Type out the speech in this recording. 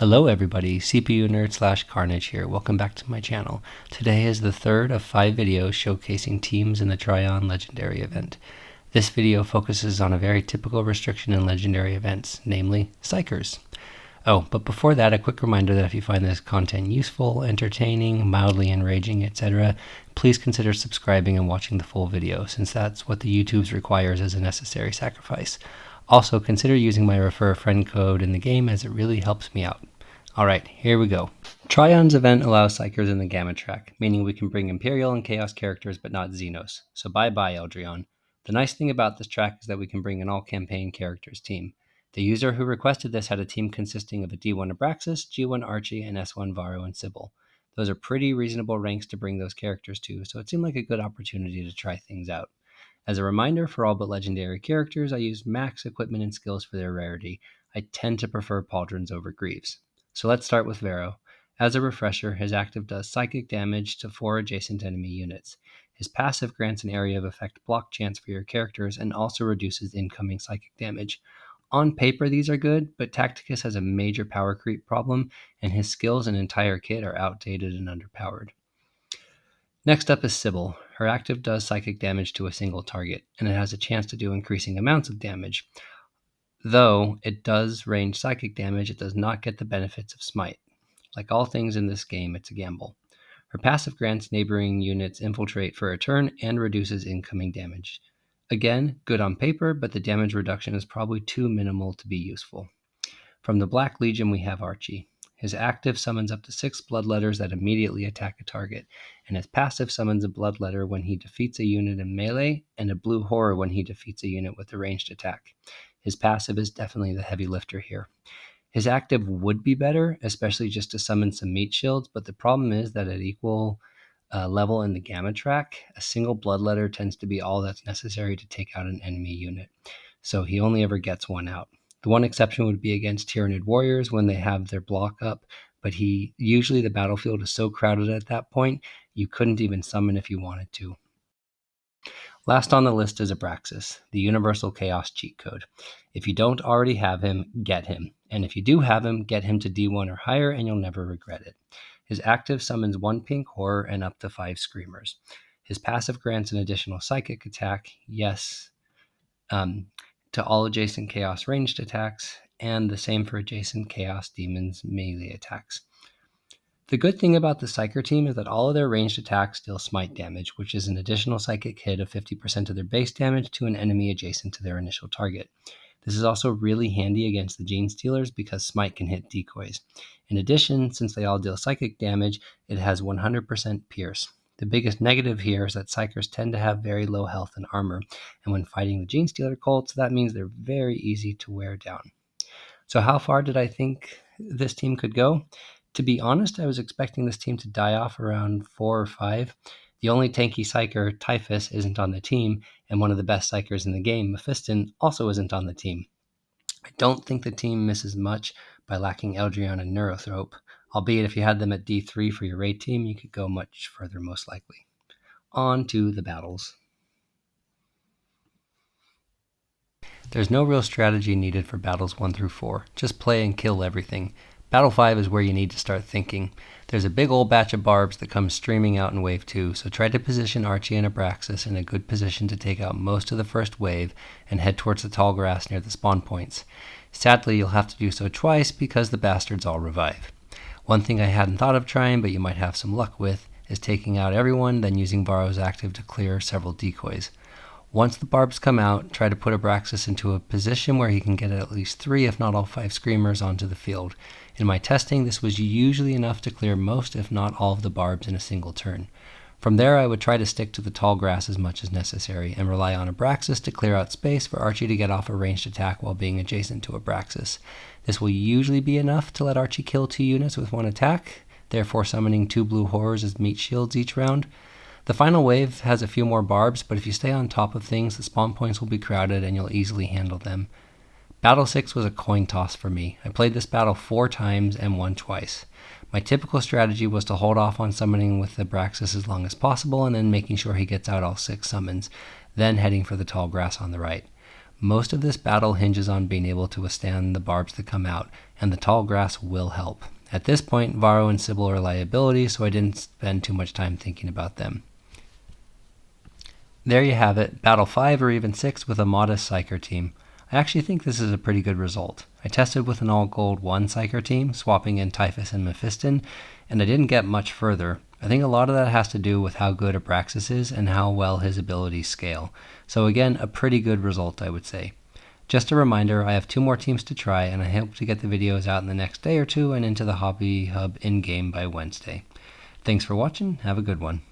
Hello everybody, CPU Nerd / Carnage here. Welcome back to my channel. Today is the third of 5 videos showcasing teams in the Trajann Legendary event. This video focuses on a very typical restriction in Legendary events, namely Psykers. Oh, but before that, a quick reminder that if you find this content useful, entertaining, mildly enraging, etc., please consider subscribing and watching the full video, since that's what the YouTube's requires as a necessary sacrifice. Also, consider using my refer a friend code in the game as it really helps me out. Alright, here we go. Trajann's event allows Psykers in the Gamma track, meaning we can bring Imperial and Chaos characters but not Xenos, so bye-bye Eldrion. The nice thing about this track is that we can bring an all-campaign characters team. The user who requested this had a team consisting of a D1 Abraxas, G1 Archie, and S1 Varro and Sybil. Those are pretty reasonable ranks to bring those characters to, so it seemed like a good opportunity to try things out. As a reminder, for all but legendary characters, I use max equipment and skills for their rarity. I tend to prefer Pauldrons over Greaves. So let's start with Varro. As a refresher, his active does psychic damage to 4 adjacent enemy units. His passive grants an area of effect block chance for your characters and also reduces incoming psychic damage. On paper, these are good, but Tacticus has a major power creep problem, and his skills and entire kit are outdated and underpowered. Next up is Sybil. Her active does psychic damage to a single target, and it has a chance to do increasing amounts of damage. Though it does range psychic damage, it does not get the benefits of Smite. Like all things in this game, it's a gamble. Her passive grants neighboring units infiltrate for a turn and reduces incoming damage. Again, good on paper, but the damage reduction is probably too minimal to be useful. From the Black Legion, we have Archie. His active summons up to 6 bloodletters that immediately attack a target, and his passive summons a bloodletter when he defeats a unit in melee, and a blue horror when he defeats a unit with a ranged attack. His passive is definitely the heavy lifter here. His active would be better, especially just to summon some meat shields, but the problem is that at equal level in the Gamma track, a single bloodletter tends to be all that's necessary to take out an enemy unit, so he only ever gets one out. The one exception would be against Tyrannid warriors when they have their block up, but usually the battlefield is so crowded at that point, you couldn't even summon if you wanted to. Last on the list is Abraxas, the Universal Chaos cheat code. If you don't already have him, get him. And if you do have him, get him to D1 or higher and you'll never regret it. His active summons 1 pink horror and up to 5 screamers. His passive grants an additional psychic attack, to all adjacent chaos ranged attacks, and the same for adjacent chaos demons melee attacks. The good thing about the Psyker team is that all of their ranged attacks deal smite damage, which is an additional psychic hit of 50% of their base damage to an enemy adjacent to their initial target. This is also really handy against the Gene Stealers because smite can hit decoys. In addition, since they all deal psychic damage, it has 100% pierce. The biggest negative here is that Psykers tend to have very low health and armor, and when fighting the Gene Stealer cults, that means they're very easy to wear down. So how far did I think this team could go? To be honest, I was expecting this team to die off around 4 or 5. The only tanky Psyker, Typhus, isn't on the team, and one of the best Psykers in the game, Mephiston, also isn't on the team. I don't think the team misses much by lacking Eldrion and Neurothrope, albeit if you had them at D3 for your raid team, you could go much further most likely. On to the battles. There's no real strategy needed for battles 1 through 4. Just play and kill everything. Battle 5 is where you need to start thinking. There's a big old batch of barbs that come streaming out in wave 2, so try to position Archie and Abraxas in a good position to take out most of the first wave and head towards the tall grass near the spawn points. Sadly, you'll have to do so twice because the bastards all revive. One thing I hadn't thought of trying, but you might have some luck with, is taking out everyone, then using Varro's active to clear several decoys. Once the barbs come out, try to put Abraxas into a position where he can get at least 3, if not all 5 screamers onto the field. In my testing, this was usually enough to clear most, if not all of the barbs in a single turn. From there, I would try to stick to the tall grass as much as necessary, and rely on Abraxas to clear out space for Archie to get off a ranged attack while being adjacent to Abraxas. This will usually be enough to let Archie kill 2 units with 1 attack, therefore summoning 2 blue horrors as meat shields each round. The final wave has a few more barbs, but if you stay on top of things, the spawn points will be crowded and you'll easily handle them. Battle 6 was a coin toss for me. I played this battle 4 times and won twice. My typical strategy was to hold off on summoning with Abraxas as long as possible and then making sure he gets out all 6 summons, then heading for the tall grass on the right. Most of this battle hinges on being able to withstand the barbs that come out, and the tall grass will help. At this point, Varro and Sybil are liabilities, so I didn't spend too much time thinking about them. There you have it, Battle 5 or even 6 with a modest Psyker team. I actually think this is a pretty good result. I tested with an all-gold 1 Psyker team, swapping in Typhus and Mephiston, and I didn't get much further. I think a lot of that has to do with how good Abraxas is and how well his abilities scale. So again, a pretty good result, I would say. Just a reminder, I have 2 more teams to try, and I hope to get the videos out in the next day or 2 and into the Hobby Hub in-game by Wednesday. Thanks for watching, have a good one.